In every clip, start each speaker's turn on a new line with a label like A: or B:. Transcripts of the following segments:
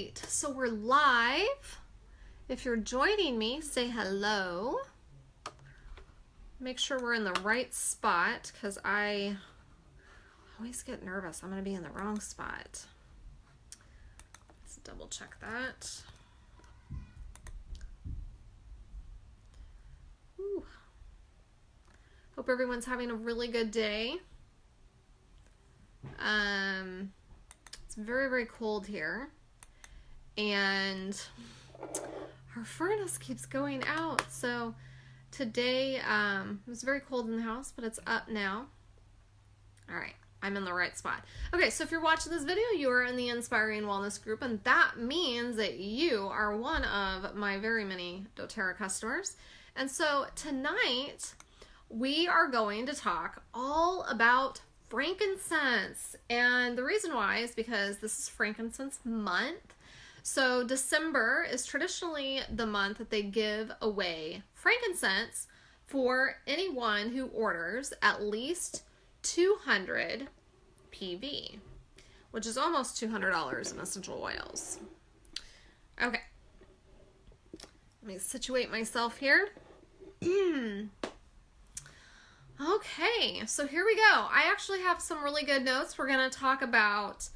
A: right, so we're live. If you're joining me, say hello. Make sure we're in the right spot because I always get nervous. I'm going to be in the wrong spot. Let's double check that. Ooh. Hope everyone's having a really good day. It's very, very cold here. And our furnace keeps going out. So today, it was very cold in the house, but it's up now. All right, I'm in the right spot. Okay, so if you're watching this video, you are in the Inspiring Wellness group, and that means that you are one of my very many doTERRA customers. And so tonight, we are going to talk all about frankincense. And the reason why is because this is frankincense month. So December is traditionally the month that they give away frankincense for anyone who orders at least 200 PV, which is almost $200 in essential oils. Okay. Let me situate myself here. Okay, so here we go. I actually have some really good notes. We're going to talk about,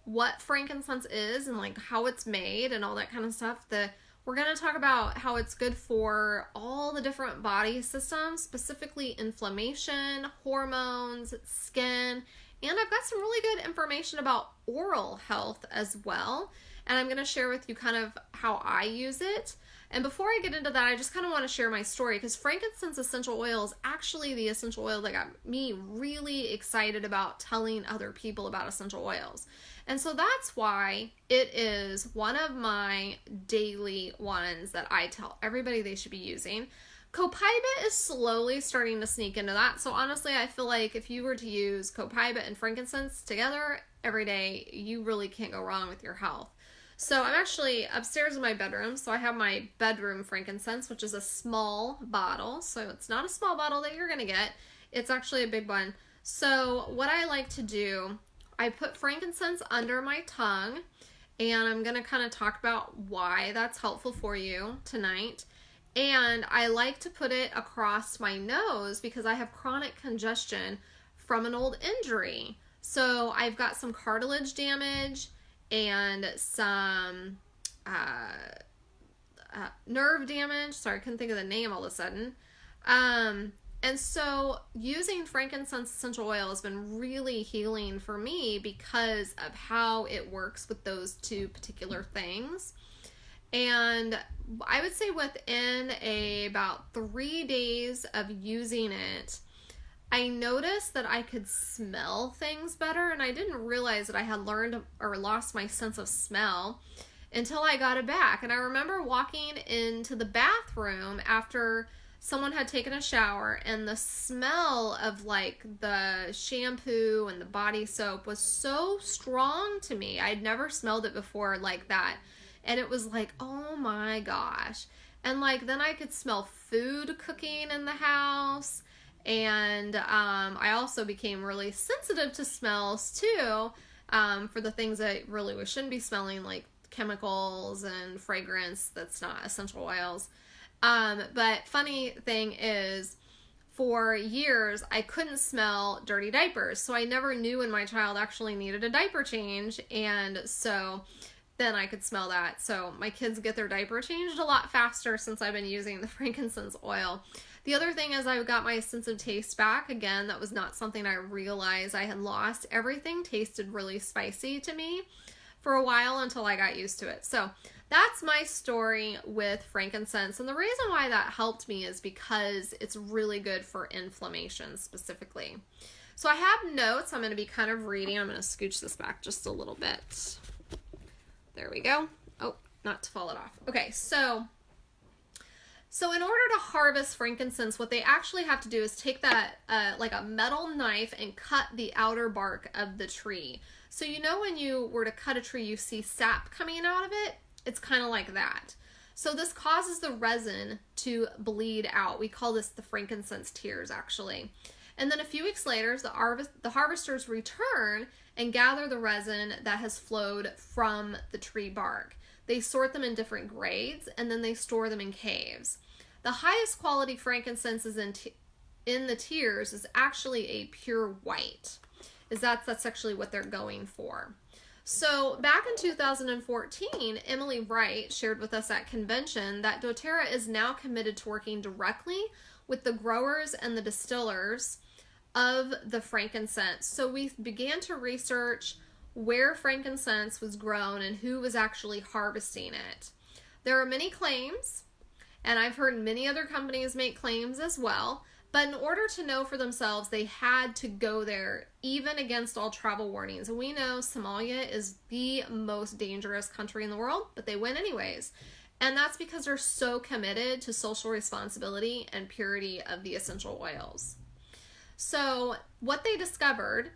A: what frankincense is and like how it's made and all that kind of stuff. We're going to talk about how it's good for all the different body systems, specifically inflammation, hormones, skin, and I've got some really good information about oral health as well. And I'm going to share with you kind of how I use it. And before I get into that, I just kind of want to share my story because frankincense essential oil is actually the essential oil that got me really excited about telling other people about essential oils. And so that's why it is one of my daily ones that I tell everybody they should be using. Copaiba is slowly starting to sneak into that. So honestly, I feel like if you were to use copaiba and frankincense together every day, you really can't go wrong with your health. So I'm actually upstairs in my bedroom, so I have my bedroom frankincense, which is a small bottle. So it's not a small bottle that you're going to get. It's actually a big one. So what I like to do, I put frankincense under my tongue, and I'm going to kind of talk about why that's helpful for you tonight. And I like to put it across my nose because I have chronic congestion from an old injury. So I've got some cartilage damage and some nerve damage. Sorry, I couldn't think of the name all of a sudden. And so using frankincense essential oil has been really healing for me because of how it works with those two particular things. And I would say within about 3 days of using it, I noticed that I could smell things better, and I didn't realize that I had learned or lost my sense of smell until I got it back. And I remember walking into the bathroom after someone had taken a shower, and the smell of like the shampoo and the body soap was so strong to me. I'd never smelled it before like that. And it was like, oh my gosh. And like then I could smell food cooking in the house. And I also became really sensitive to smells too, for the things that really we shouldn't be smelling, like chemicals and fragrance that's not essential oils. But funny thing is, for years I couldn't smell dirty diapers, so I never knew when my child actually needed a diaper change, and so then I could smell that. So my kids get their diaper changed a lot faster since I've been using the frankincense oil. The other thing is I got my sense of taste back. Again, that was not something I realized I had lost. Everything tasted really spicy to me for a while until I got used to it. So that's my story with frankincense. And the reason why that helped me is because it's really good for inflammation specifically. So I have notes I'm going to be kind of reading. I'm going to scooch this back just a little bit. There we go. Oh, not to fall it off. Okay, so in order to harvest frankincense, what they actually have to do is take that, like a metal knife, and cut the outer bark of the tree. So when you were to cut a tree, you see sap coming out of it? It's kind of like that. So this causes the resin to bleed out. We call this the frankincense tears, actually. And then a few weeks later, the harvesters return and gather the resin that has flowed from the tree bark. They sort them in different grades, and then they store them in caves. The highest quality frankincense is in the tiers is actually a pure white. That's actually what they're going for. So back in 2014, Emily Wright shared with us at convention that doTERRA is now committed to working directly with the growers and the distillers of the frankincense. So we began to research where frankincense was grown and who was actually harvesting it. There are many claims, and I've heard many other companies make claims as well, but in order to know for themselves, they had to go there, even against all travel warnings. And we know Somalia is the most dangerous country in the world, but they went anyways. And that's because they're so committed to social responsibility and purity of the essential oils. So what they discovered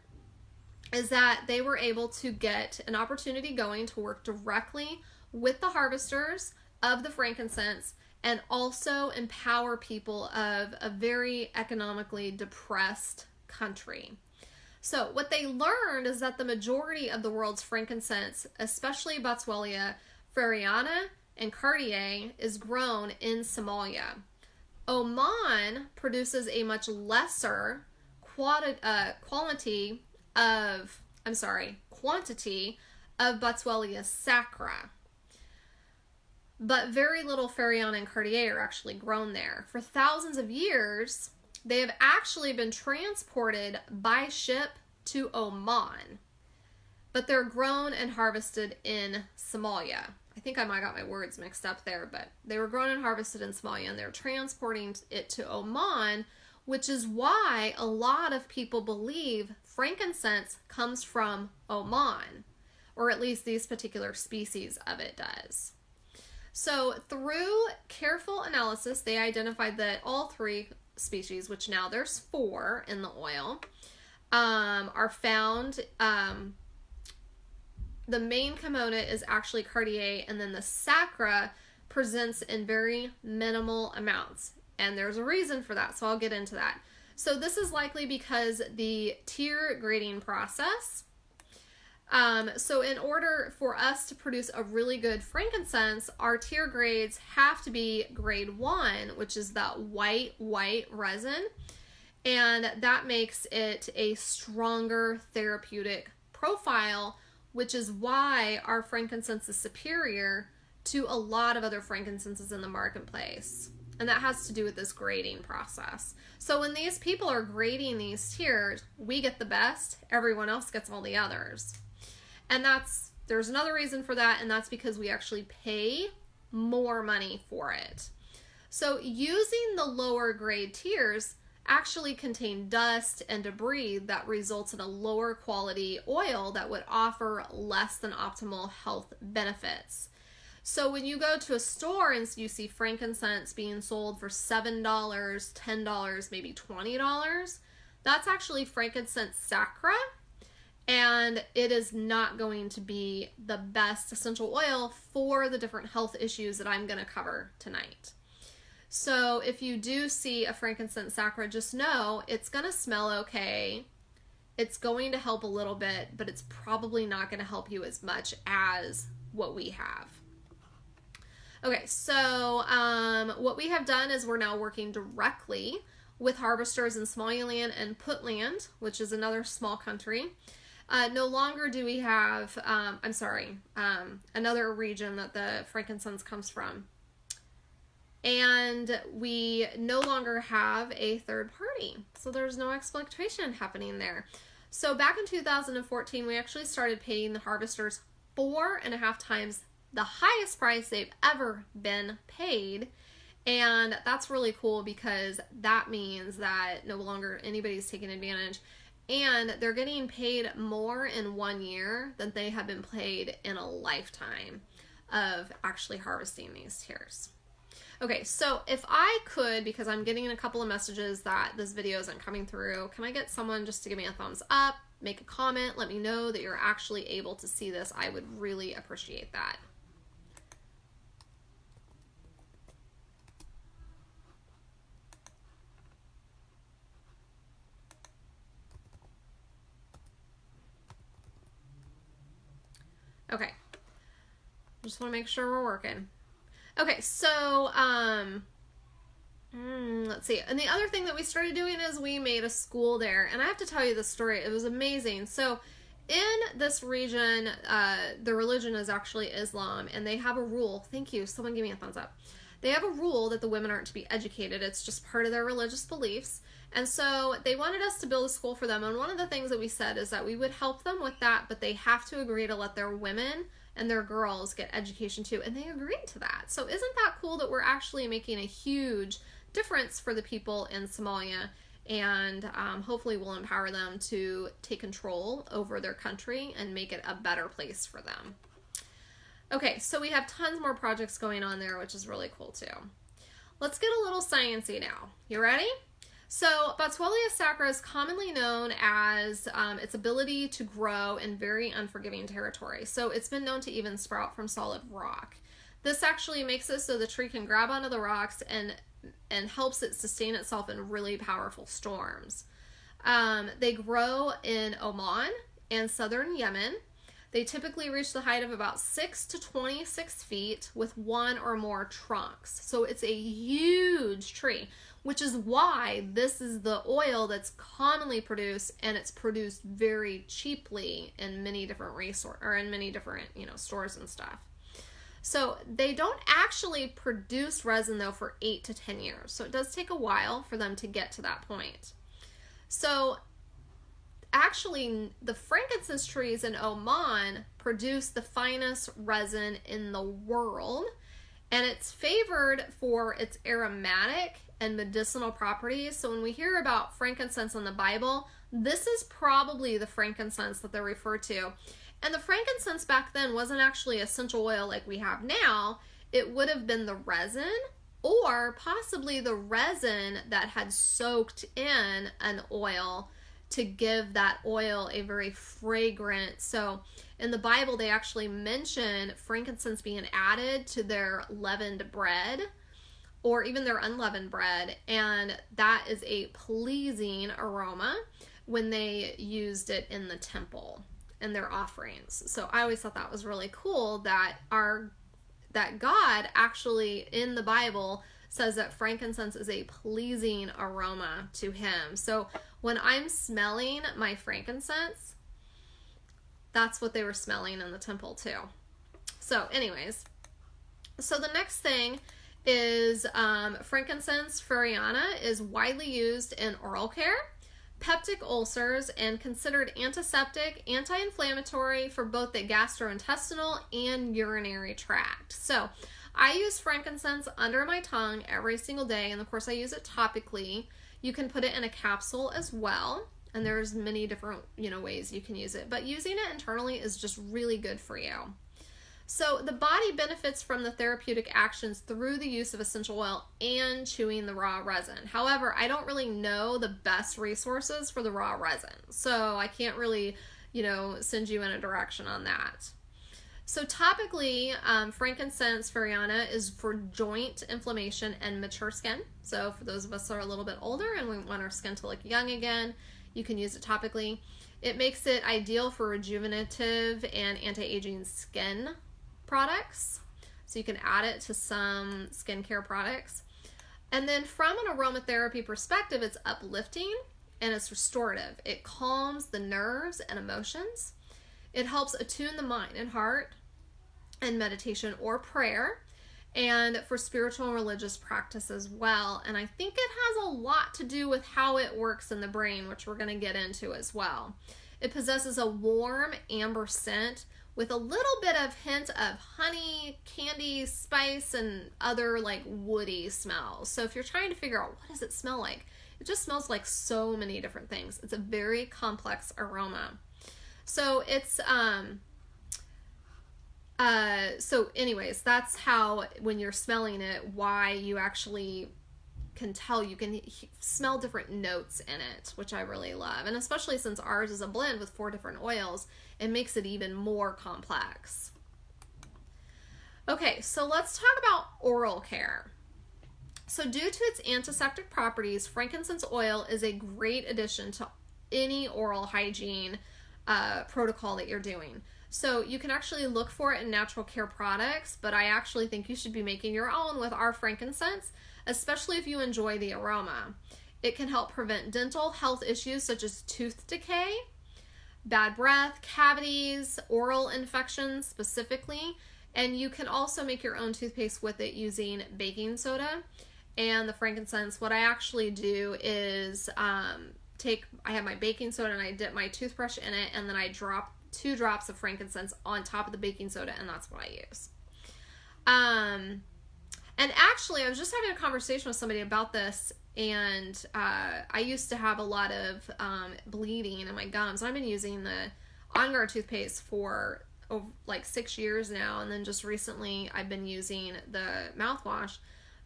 A: is that they were able to get an opportunity going to work directly with the harvesters of the frankincense and also empower people of a very economically depressed country. So what they learned is that the majority of the world's frankincense, especially Boswellia freriana and Cartier, is grown in Somalia. Oman produces a much lesser quantity of Boswellia sacra. But very little freriana and Cartier are actually grown there. For thousands of years, they have actually been transported by ship to Oman, but they're grown and harvested in Somalia. I think I might got my words mixed up there, but they were grown and harvested in Somalia, and they're transporting it to Oman, which is why a lot of people believe frankincense comes from Oman, or at least these particular species of it does. So through careful analysis, they identified that all three species, which now there's 4 in the oil, are found. The main component is actually Cartier, and then the sacra presents in very minimal amounts. And there's a reason for that, so I'll get into that. So this is likely because the tier grading process. So in order for us to produce a really good frankincense, our tier grades have to be grade 1, which is that white resin. And that makes it a stronger therapeutic profile, which is why our frankincense is superior to a lot of other frankincenses in the marketplace. And that has to do with this grading process. So when these people are grading these tiers, we get the best, everyone else gets all the others. And there's another reason for that, and that's because we actually pay more money for it. So using the lower grade tiers actually contain dust and debris that results in a lower quality oil that would offer less than optimal health benefits. So when you go to a store and you see frankincense being sold for $7, $10, maybe $20, that's actually frankincense sacra. And it is not going to be the best essential oil for the different health issues that I'm going to cover tonight. So if you do see a frankincense sacra, just know it's going to smell okay. It's going to help a little bit, but it's probably not going to help you as much as what we have. Okay, so what we have done is we're now working directly with harvesters in Somaliland and Puntland, which is another small country. No longer do we have, another region that the frankincense comes from. And we no longer have a third party. So there's no exploitation happening there. So back in 2014, we actually started paying the harvesters 4.5 times the highest price they've ever been paid. And that's really cool because that means that no longer anybody's taking advantage. And they're getting paid more in 1 year than they have been paid in a lifetime of actually harvesting these tiers. Okay, so if I could, because I'm getting a couple of messages that this video isn't coming through, can I get someone just to give me a thumbs up, make a comment, let me know that you're actually able to see this? I would really appreciate that. Okay. Just want to make sure we're working. Okay, so, let's see. And the other thing that we started doing is we made a school there. And I have to tell you this story. It was amazing. So in this region, the religion is actually Islam, and they have a rule. Thank you. Someone give me a thumbs up. They have a rule that the women aren't to be educated. It's just part of their religious beliefs. And so they wanted us to build a school for them. And one of the things that we said is that we would help them with that, but they have to agree to let their women and their girls get education too. And they agreed to that. So isn't that cool that we're actually making a huge difference for the people in Somalia, and hopefully we'll empower them to take control over their country and make it a better place for them. Okay, so we have tons more projects going on there, which is really cool too. Let's get a little sciencey now. You ready? So Botticellia sacra is commonly known as its ability to grow in very unforgiving territory. So it's been known to even sprout from solid rock. This actually makes it so the tree can grab onto the rocks and helps it sustain itself in really powerful storms. They grow in Oman and southern Yemen. They typically reach the height of about 6 to 26 feet with one or more trunks. So it's a huge tree, which is why this is the oil that's commonly produced, and it's produced very cheaply in many different stores and stuff. So they don't actually produce resin though for 8 to 10 years. So it does take a while for them to get to that point. So actually the frankincense trees in Oman produce the finest resin in the world, and it's favored for its aromatic and medicinal properties. So when we hear about frankincense in the Bible, this is probably the frankincense that they're referred to. And the frankincense back then wasn't actually essential oil like we have now. It would have been the resin, or possibly the resin that had soaked in an oil to give that oil a very fragrant. So in the Bible, they actually mention frankincense being added to their leavened bread or even their unleavened bread, and that is a pleasing aroma when they used it in the temple and their offerings. So I always thought that was really cool that God actually in the Bible says that frankincense is a pleasing aroma to him. So when I'm smelling my frankincense, that's what they were smelling in the temple too. So anyways, so the next thing is frankincense furiana is widely used in oral care, peptic ulcers, and considered antiseptic, anti-inflammatory for both the gastrointestinal and urinary tract. So I use frankincense under my tongue every single day, and of course I use it topically. You can put it in a capsule as well, and there's many different ways you can use it, but using it internally is just really good for you. So the body benefits from the therapeutic actions through the use of essential oil and chewing the raw resin. However, I don't really know the best resources for the raw resin, so I can't really, send you in a direction on that. So topically, frankincense furiana is for joint inflammation and mature skin. So for those of us that are a little bit older and we want our skin to look young again, you can use it topically. It makes it ideal for rejuvenative and anti-aging skin products. So you can add it to some skincare products. And then from an aromatherapy perspective, it's uplifting and it's restorative. It calms the nerves and emotions. It helps attune the mind and heart and meditation or prayer, and for spiritual and religious practice as well. And I think it has a lot to do with how it works in the brain, which we're going to get into as well. It possesses a warm amber scent with a little bit of hint of honey, candy, spice, and other woody smells. So if you're trying to figure out what does it smell like, it just smells like so many different things. It's a very complex aroma. So it's, so anyways, that's how, when you're smelling it, why you actually can tell, you can smell different notes in it, which I really love. And especially since ours is a blend with 4 different oils, it makes it even more complex. Okay, so let's talk about oral care. So due to its antiseptic properties, frankincense oil is a great addition to any oral hygiene protocol that you're doing. So you can actually look for it in natural care products, but I actually think you should be making your own with our frankincense, especially if you enjoy the aroma. It can help prevent dental health issues such as tooth decay, bad breath, cavities, oral infections specifically, and you can also make your own toothpaste with it using baking soda and the frankincense. What I actually do is I have my baking soda and I dip my toothbrush in it, and then I drop 2 drops of frankincense on top of the baking soda, and that's what I use. And actually, I was just having a conversation with somebody about this, and I used to have a lot of bleeding in my gums. I've been using the On Guard toothpaste for like 6 years now, and then just recently I've been using the mouthwash.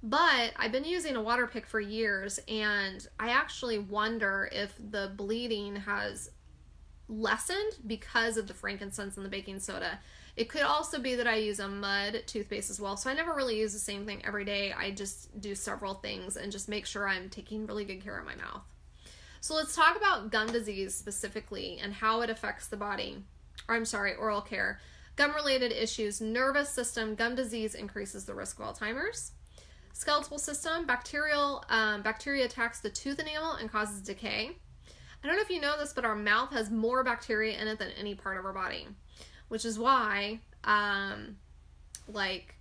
A: But I've been using a water pick for years, and I actually wonder if the bleeding has lessened because of the frankincense and the baking soda. It could also be that I use a mud toothpaste as well. So I never really use the same thing every day. I just do several things and just make sure I'm taking really good care of my mouth. So let's talk about gum disease specifically and how it affects the body. Oral care. Gum-related issues, nervous system, gum disease increases the risk of Alzheimer's. Skeletal system, bacteria attacks the tooth enamel and causes decay. I don't know if you know this, but our mouth has more bacteria in it than any part of our body, which is why, like,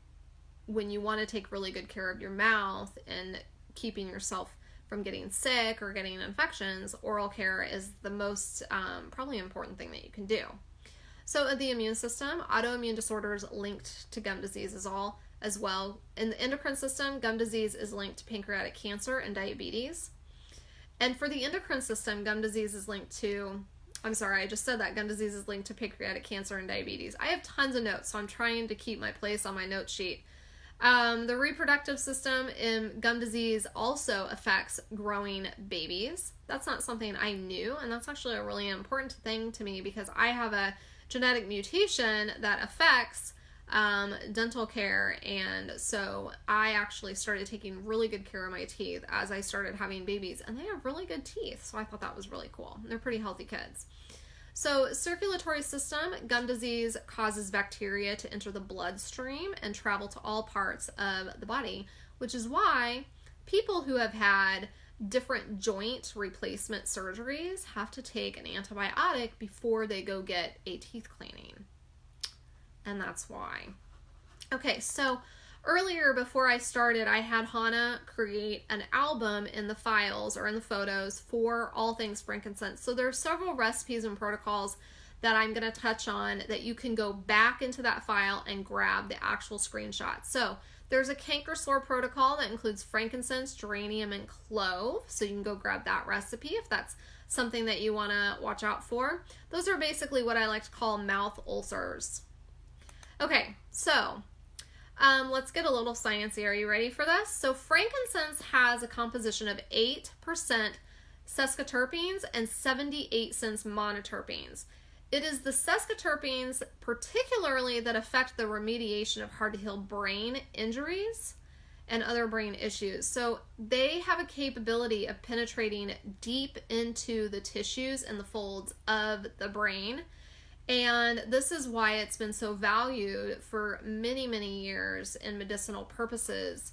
A: when you want to take really good care of your mouth and keeping yourself from getting sick or getting infections, oral care is the most probably important thing that you can do. So the immune system, autoimmune disorders linked to gum disease as well. In the endocrine system, gum disease is linked to pancreatic cancer and diabetes. And for the endocrine system, gum disease is linked to, gum disease is linked to pancreatic cancer and diabetes. I have tons of notes, so I'm trying to keep my place on my note sheet. The reproductive system in gum disease also affects growing babies. That's not something I knew, and that's actually a really important thing to me because I have a genetic mutation that affects dental care, and so I actually started taking really good care of my teeth as I started having babies, and they have really good teeth, so I thought that was really cool. They're pretty healthy kids. So circulatory system, gum disease causes bacteria to enter the bloodstream and travel to all parts of the body, which is why people who have had different joint replacement surgeries have to take an antibiotic before they go get a teeth cleaning. And that's why. Okay, so earlier before I started, I had Hannah create an album in the files or in the photos for all things frankincense. So there are several recipes and protocols that I'm going to touch on that you can go back into that file and grab the actual screenshot. So there's a canker sore protocol that includes frankincense, geranium, and clove. So you can go grab that recipe if that's something that you want to watch out for. Those are basically what I like to call mouth ulcers. Okay, so let's get a little sciencey. Are you ready for this? So frankincense has a composition of 8% sesquiterpenes and 78 monoterpenes. It is the sesquiterpenes particularly that affect the remediation of hard-to-heal brain injuries and other brain issues. So they have a capability of penetrating deep into the tissues and the folds of the brain. And this is why it's been so valued for many, many years in medicinal purposes.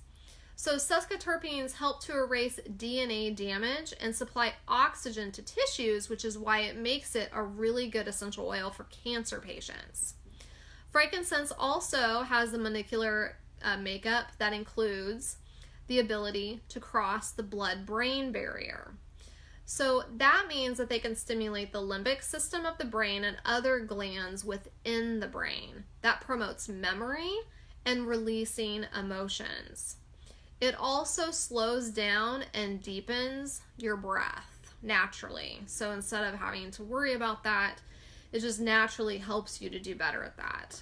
A: So sesquiterpenes help to erase DNA damage and supply oxygen to tissues, which is why it makes it a really good essential oil for cancer patients. Frankincense also has the molecular makeup that includes the ability to cross the blood-brain barrier. So that means that they can stimulate the limbic system of the brain and other glands within the brain. That promotes memory and releasing emotions. It also slows down and deepens your breath naturally. So instead of having to worry about that, it just naturally helps you to do better at that.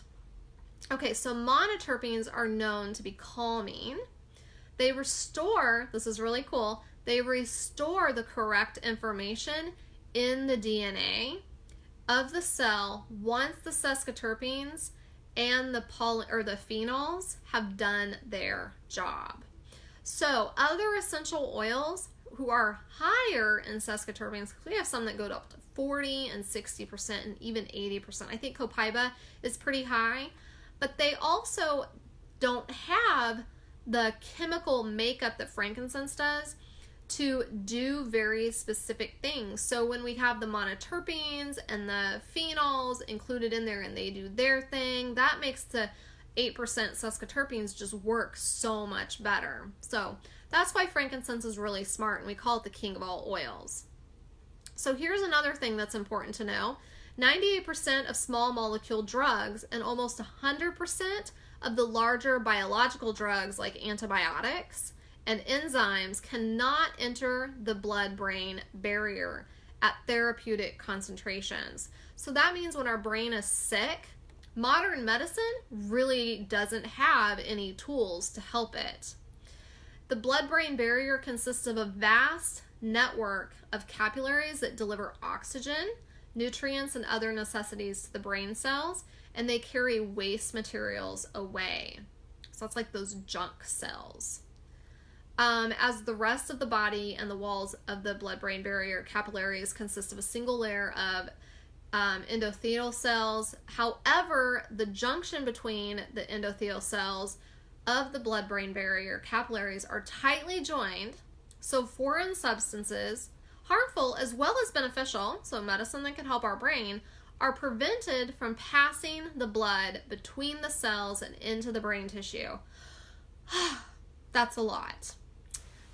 A: Okay, so monoterpenes are known to be calming. They restore, this is really cool, they restore the correct information in the DNA of the cell once the sesquiterpenes and the phenols have done their job. So other essential oils who are higher in sesquiterpenes, we have some that go up to 40 and 60% and even 80%. I think copaiba is pretty high, but they also don't have the chemical makeup that frankincense does to do very specific things. So when we have the monoterpenes and the phenols included in there and they do their thing, that makes the 8% sesquiterpenes just work so much better. So that's why frankincense is really smart, and we call it the king of all oils. So here's another thing that's important to know. 98% of small molecule drugs and almost 100% of the larger biological drugs like antibiotics and enzymes cannot enter the blood-brain barrier at therapeutic concentrations. So that means when our brain is sick, modern medicine really doesn't have any tools to help it. The blood-brain barrier consists of a vast network of capillaries that deliver oxygen, nutrients, and other necessities to the brain cells, and they carry waste materials away. So it's like those junk cells. As the rest of the body and the walls of the blood-brain barrier, capillaries consist of a single layer of endothelial cells. However, the junction between the endothelial cells of the blood-brain barrier capillaries are tightly joined, so foreign substances, harmful as well as beneficial, so medicine that can help our brain, are prevented from passing the blood between the cells and into the brain tissue. That's a lot.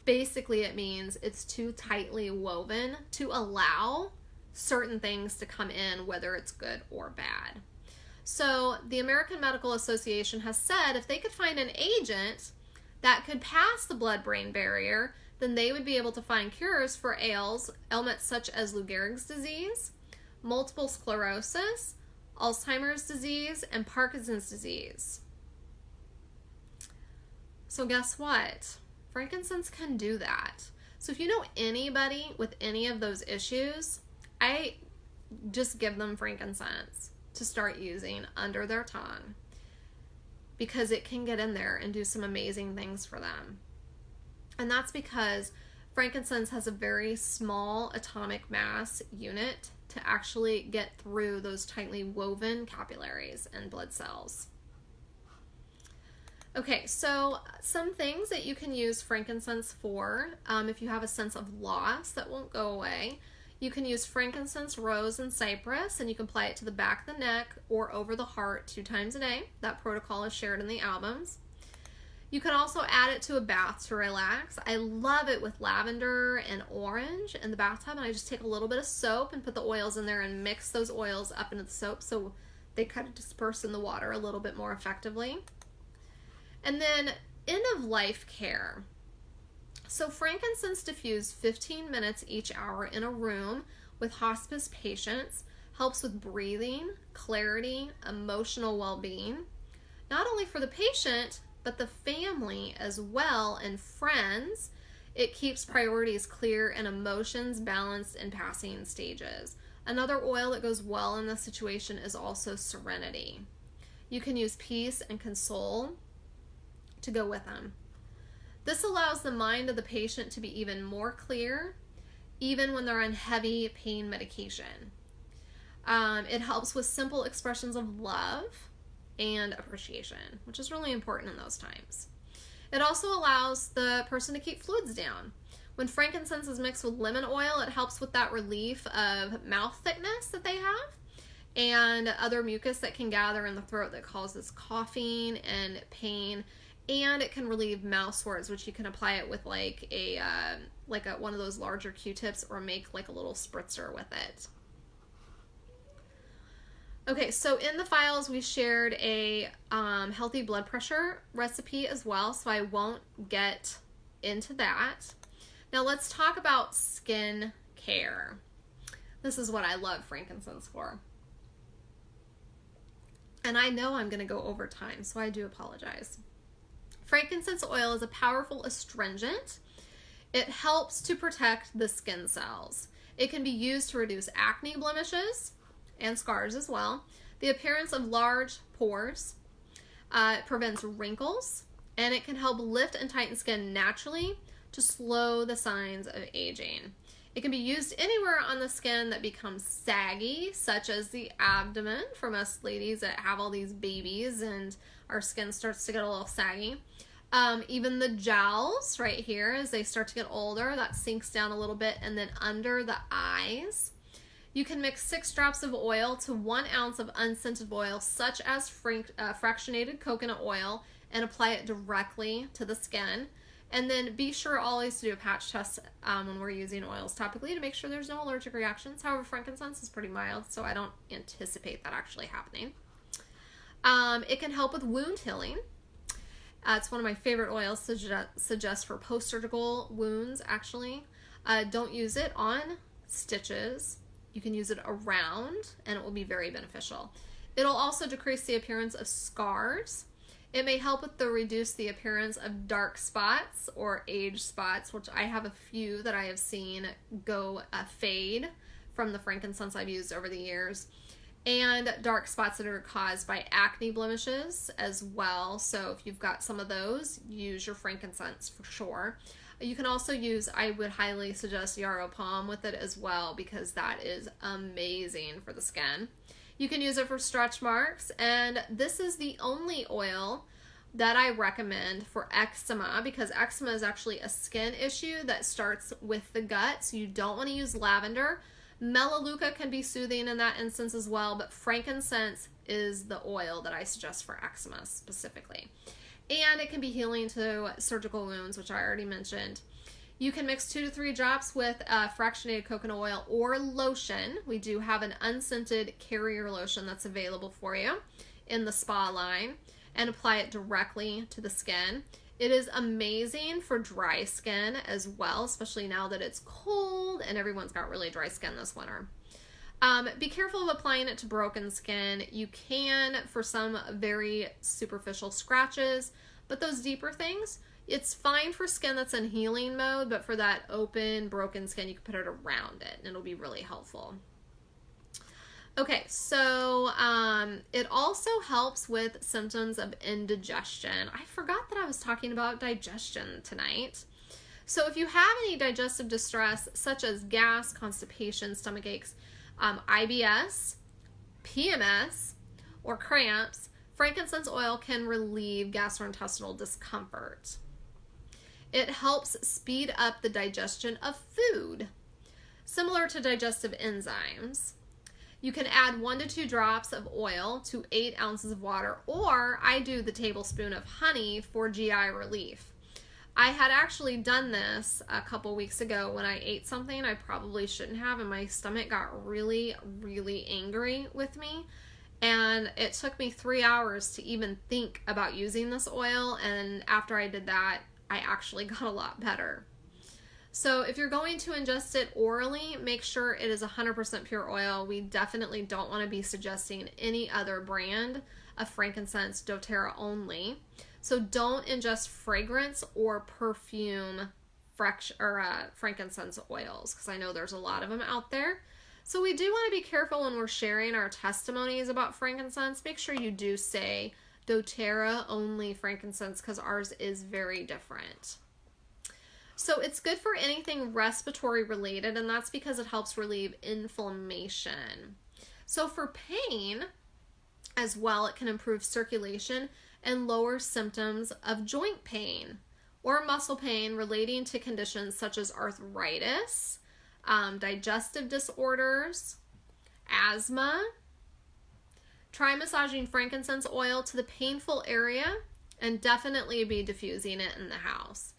A: Basically, it means it's too tightly woven to allow certain things to come in, whether it's good or bad. So the American Medical Association has said if they could find an agent that could pass the blood-brain barrier, then they would be able to find cures for ailments such as Lou Gehrig's disease, multiple sclerosis, Alzheimer's disease, and Parkinson's disease. So guess what? Frankincense can do that. So if you know anybody with any of those issues, I just give them frankincense to start using under their tongue, because it can get in there and do some amazing things for them. And that's because frankincense has a very small atomic mass unit to actually get through those tightly woven capillaries and blood cells. Okay, so some things that you can use frankincense for, if you have a sense of loss that won't go away, you can use frankincense, rose, and cypress, and you can apply it to the back of the neck or over the heart 2 times a day. That protocol is shared in the albums. You can also add it to a bath to relax. I love it with lavender and orange in the bathtub, and I just take a little bit of soap and put the oils in there and mix those oils up into the soap so they kind of disperse in the water a little bit more effectively. And then end-of-life care. So frankincense diffused 15 minutes each hour in a room with hospice patients helps with breathing, clarity, emotional well-being, not only for the patient, but the family as well and friends. It keeps priorities clear and emotions balanced in passing stages. Another oil that goes well in this situation is also serenity. You can use peace and console to go with them. This allows the mind of the patient to be even more clear, even when they're on heavy pain medication. It helps with simple expressions of love and appreciation, which is really important in those times. It also allows the person to keep fluids down. When frankincense is mixed with lemon oil, it helps with that relief of mouth thickness that they have and other mucus that can gather in the throat that causes coughing and pain. And it can relieve mouth sores, which you can apply it with like one of those larger Q-tips or make like a little spritzer with it. Okay, so in the files we shared a healthy blood pressure recipe as well, so I won't get into that. Now let's talk about skin care. This is what I love frankincense for. And I know I'm going to go over time, so I do apologize. Frankincense oil is a powerful astringent. It helps to protect the skin cells. It can be used to reduce acne blemishes and scars as well, the appearance of large pores, it prevents wrinkles, and it can help lift and tighten skin naturally to slow the signs of aging. It can be used anywhere on the skin that becomes saggy, such as the abdomen, for most ladies that have all these babies and our skin starts to get a little saggy. Even the jowls right here, as they start to get older, that sinks down a little bit, and then under the eyes. You can mix 6 drops of oil to 1 ounce of unscented oil, such as fractionated coconut oil, and apply it directly to the skin. And then be sure always to do a patch test when we're using oils topically to make sure there's no allergic reactions. However, frankincense is pretty mild, so I don't anticipate that actually happening. It can help with wound healing. It's one of my favorite oils to suggest for post-surgical wounds, actually. Don't use it on stitches. You can use it around, and it will be very beneficial. It'll also decrease the appearance of scars. It may help with reduce the appearance of dark spots or age spots, which I have a few that I have seen go fade from the frankincense I've used over the years. And dark spots that are caused by acne blemishes as well. So if you've got some of those, use your frankincense for sure. You can also use, I would highly suggest yarrow pom with it as well, because that is amazing for the skin. You can use it for stretch marks, and this is the only oil that I recommend for eczema, because eczema is actually a skin issue that starts with the gut, so you don't want to use lavender. Melaleuca can be soothing in that instance as well, but frankincense is the oil that I suggest for eczema specifically. And it can be healing to surgical wounds, which I already mentioned. You can mix 2 to 3 drops with fractionated coconut oil or lotion. We do have an unscented carrier lotion that's available for you in the spa line, and apply it directly to the skin. It is amazing for dry skin as well, especially now that it's cold and everyone's got really dry skin this winter. Be careful of applying it to broken skin. You can for some very superficial scratches, but those deeper things, it's fine for skin that's in healing mode, but for that open, broken skin, you can put it around it and it'll be really helpful. Okay, so it also helps with symptoms of indigestion. I forgot that I was talking about digestion tonight. So if you have any digestive distress, such as gas, constipation, stomach aches, IBS, PMS, or cramps, frankincense oil can relieve gastrointestinal discomfort. It helps speed up the digestion of food, similar to digestive enzymes. You can add 1 to 2 drops of oil to 8 ounces of water, or I do the tablespoon of honey for GI relief. I had actually done this a couple weeks ago when I ate something I probably shouldn't have, and my stomach got really, really angry with me. And it took me 3 hours to even think about using this oil, and after I did that, I actually got a lot better. So if you're going to ingest it orally, make sure it is 100% pure oil. We definitely don't want to be suggesting any other brand of frankincense, doTERRA only. So don't ingest fragrance or perfume frankincense oils, because I know there's a lot of them out there. So we do want to be careful when we're sharing our testimonies about frankincense. Make sure you do say doTERRA only frankincense, because ours is very different. So it's good for anything respiratory related, and that's because it helps relieve inflammation. So for pain as well, it can improve circulation and lower symptoms of joint pain or muscle pain relating to conditions such as arthritis, digestive disorders, asthma. Try massaging frankincense oil to the painful area, and definitely be diffusing it in the house.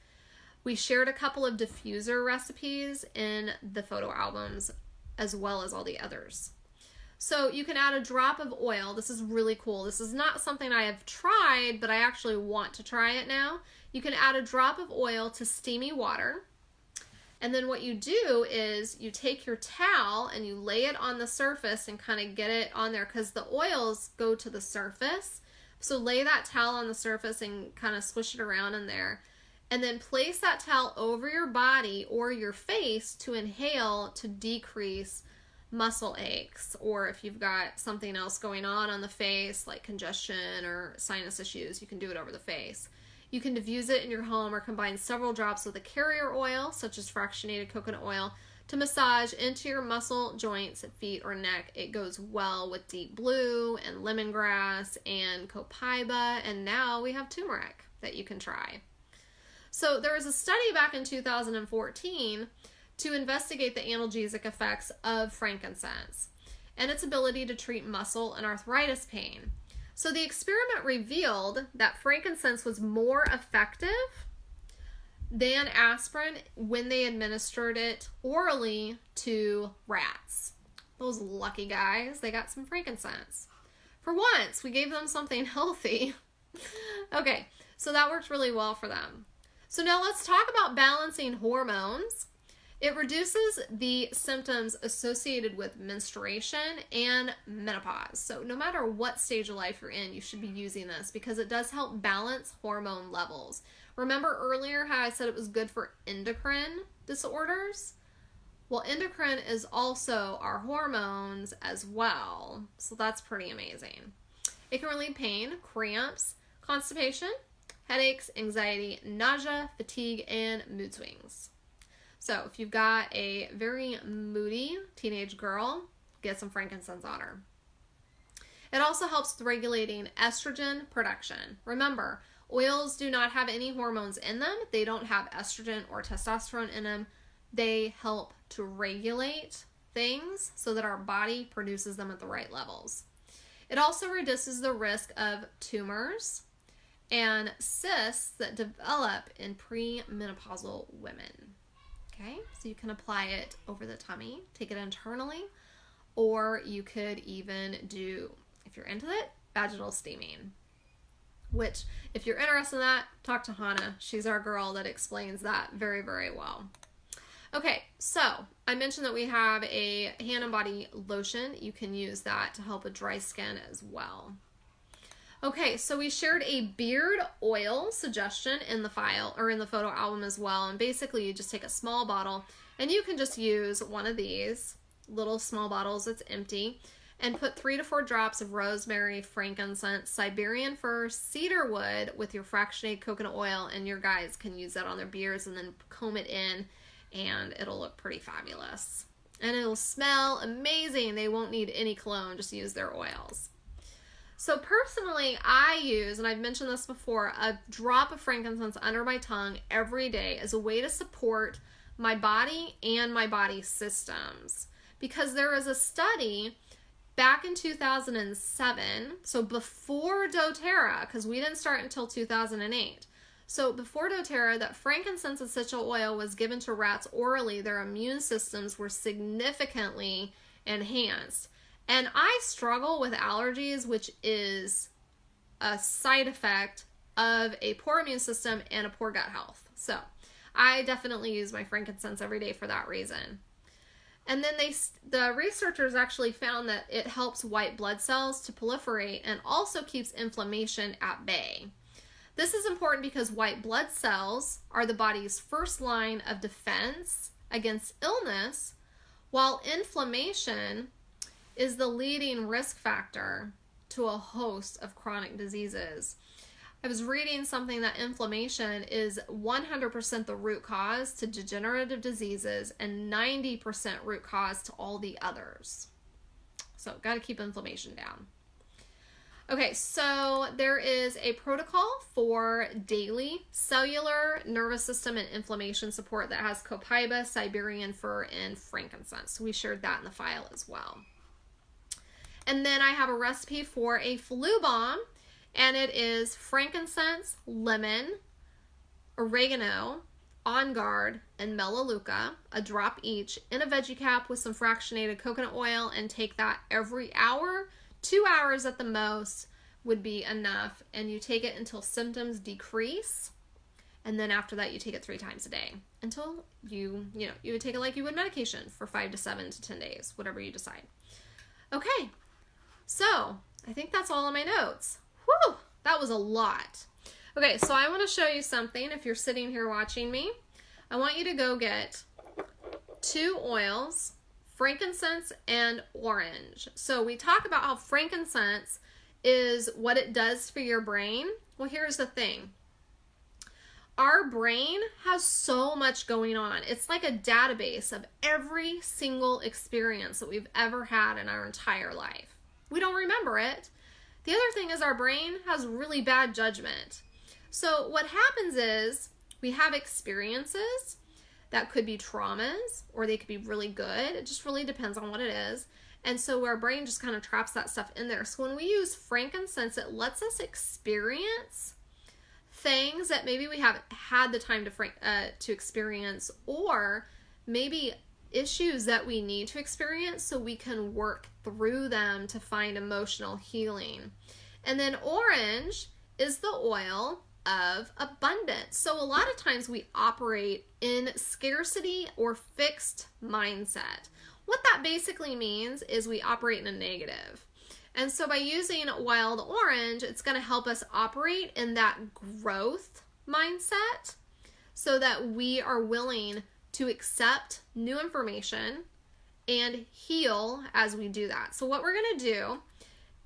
A: We shared a couple of diffuser recipes in the photo albums, as well as all the others. So you can add a drop of oil. This is really cool. This is not something I have tried, but I actually want to try it now. You can add a drop of oil to steamy water. And then what you do is you take your towel and you lay it on the surface and kind of get it on there, because the oils go to the surface. So lay that towel on the surface and kind of squish it around in there. And then place that towel over your body or your face to inhale to decrease muscle aches, or if you've got something else going on the face like congestion or sinus issues, you can do it over the face. You can diffuse it in your home or combine several drops with a carrier oil such as fractionated coconut oil To massage into your muscle, joints, feet, or neck, it goes well with deep blue and lemongrass and copaiba, and now we have turmeric that you can try. So there was a study back in 2014 to investigate the analgesic effects of frankincense and its ability to treat muscle and arthritis pain. So the experiment revealed that frankincense was more effective than aspirin when they administered it orally to rats. Those lucky guys, they got some frankincense. For once, we gave them something healthy. Okay, so that worked really well for them. So now let's talk about balancing hormones. It reduces the symptoms associated with menstruation and menopause. So no matter what stage of life you're in, you should be using this because it does help balance hormone levels. Remember earlier how I said it was good for endocrine disorders? Well, endocrine is also our hormones as well. So that's pretty amazing. It can relieve pain, cramps, constipation, headaches, anxiety, nausea, fatigue, and mood swings. So if you've got a very moody teenage girl, get some frankincense on her. It also helps with regulating estrogen production. Remember, oils do not have any hormones in them. They don't have estrogen or testosterone in them. They help to regulate things so that our body produces them at the right levels. It also reduces the risk of tumors and cysts that develop in premenopausal women. Okay, so you can apply it over the tummy, take it internally, or you could even do, if you're into it, vaginal steaming. Which, if you're interested in that, talk to Hannah. She's our girl that explains that very, very well. Okay, so I mentioned that we have a hand and body lotion. You can use that to help with dry skin as well. Okay, so we shared a beard oil suggestion in the file or in the photo album as well. And basically you just take a small bottle and you can just use one of these little small bottles that's empty and put 3 to 4 drops of rosemary, frankincense, Siberian fir, cedar wood with your fractionated coconut oil, and your guys can use that on their beards and then comb it in and it'll look pretty fabulous. And it'll smell amazing. They won't need any cologne, just use their oils. So personally, I use, and I've mentioned this before, a drop of frankincense under my tongue every day as a way to support my body and my body systems. Because there was a study back in 2007, so before doTERRA, because we didn't start until 2008. So before doTERRA, that frankincense essential oil was given to rats orally, their immune systems were significantly enhanced. And I struggle with allergies, which is a side effect of a poor immune system and a poor gut health. So I definitely use my frankincense every day for that reason. And then the researchers actually found that it helps white blood cells to proliferate and also keeps inflammation at bay. This is important because white blood cells are the body's first line of defense against illness, while inflammation is the leading risk factor to a host of chronic diseases. I was reading something that inflammation is 100% the root cause to degenerative diseases and 90% root cause to all the others. So got to keep inflammation down. Okay, so there is a protocol for daily cellular, nervous system, and inflammation support that has copaiba, Siberian fir, and frankincense. We shared that in the file as well. And then I have a recipe for a flu balm, and it is frankincense, lemon, oregano, On Guard, and melaleuca, a drop each, in a veggie cap with some fractionated coconut oil, and take that every hour. 2 hours at the most would be enough, and you take it until symptoms decrease, and then after that you take it 3 times a day until you would take it like you would medication for 5 to 7 to 10 days, whatever you decide. Okay, so I think that's all on my notes. Whew, that was a lot. Okay, so I want to show you something. If you're sitting here watching me, I want you to go get 2 oils, frankincense and orange. So we talk about how frankincense is what it does for your brain. Well, here's the thing. our brain has so much going on. It's like a database of every single experience that we've ever had in our entire life. We don't remember it. The other thing is our brain has really bad judgment. So what happens is we have experiences that could be traumas or they could be really good. It just really depends on what it is. And so our brain just kind of traps that stuff in there. So when we use frankincense, it lets us experience things that maybe we haven't had the time to experience, or maybe issues that we need to experience so we can work through them to find emotional healing. And then orange is the oil of abundance. So a lot of times we operate in scarcity or fixed mindset. What that basically means is we operate in a negative. And so by using wild orange, it's going to help us operate in that growth mindset so that we are willing to accept new information and heal as we do that. So what we're going to do,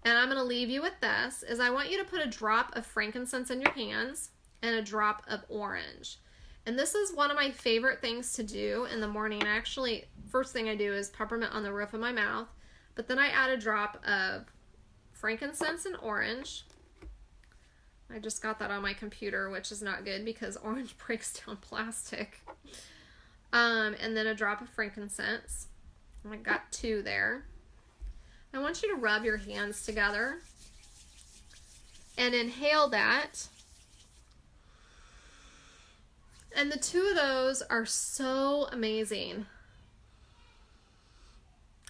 A: and I'm going to leave you with this, is I want you to put a drop of frankincense in your hands and a drop of orange. And this is one of my favorite things to do in the morning. Actually, first thing I do is peppermint on the roof of my mouth, but then I add a drop of frankincense and orange. I just got that on my computer, which is not good because orange breaks down plastic. And then a drop of frankincense. I got 2 there. I want you to rub your hands together and inhale that. And the 2 of those are so amazing.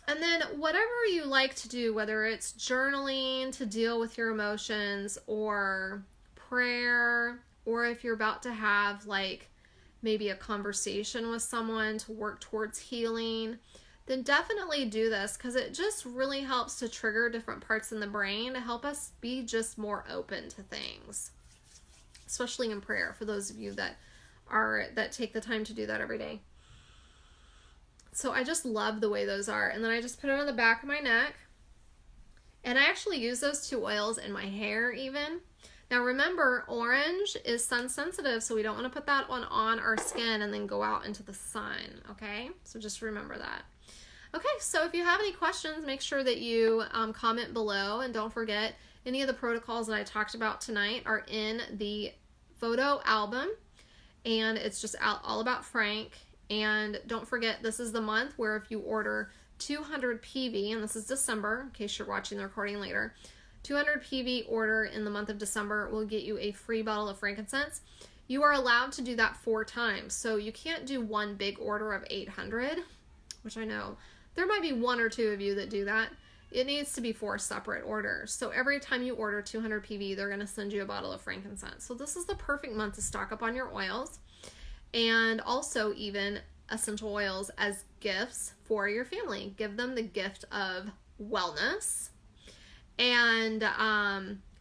A: And then whatever you like to do, whether it's journaling to deal with your emotions, or prayer, or if you're about to have like maybe a conversation with someone to work towards healing, then definitely do this, because it just really helps to trigger different parts in the brain to help us be just more open to things, especially in prayer, for those of you that take the time to do that every day. So I just love the way those are. And then I just put it on the back of my neck. And I actually use those 2 oils in my hair even. Now remember, orange is sun sensitive, so we don't want to put that one on our skin and then go out into the sun, okay? So just remember that. Okay, so if you have any questions, make sure that you comment below. And don't forget, any of the protocols that I talked about tonight are in the photo album. And it's just all about Frank. And don't forget, this is the month where if you order 200 PV, and this is December, in case you're watching the recording later, 200 PV order in the month of December will get you a free bottle of frankincense. You are allowed to do that 4 times. So you can't do one big order of 800, which I know there might be 1 or 2 of you that do that. It needs to be 4 separate orders. So every time you order 200 PV, they're going to send you a bottle of frankincense. So this is the perfect month to stock up on your oils. And also even essential oils as gifts for your family. Give them the gift of wellness. And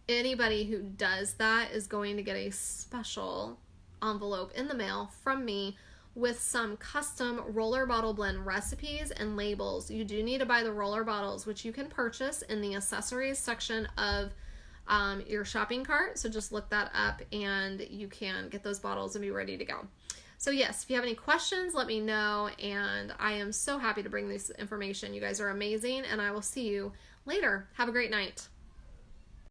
A: anybody who does that is going to get a special envelope in the mail from me with some custom roller bottle blend recipes and labels. You do need to buy the roller bottles, which you can purchase in the accessories section of your shopping cart. So just look that up and you can get those bottles and be ready to go. So yes, if you have any questions, let me know, and I am so happy to bring this information. You guys are amazing, and I will see you later. Have a great night.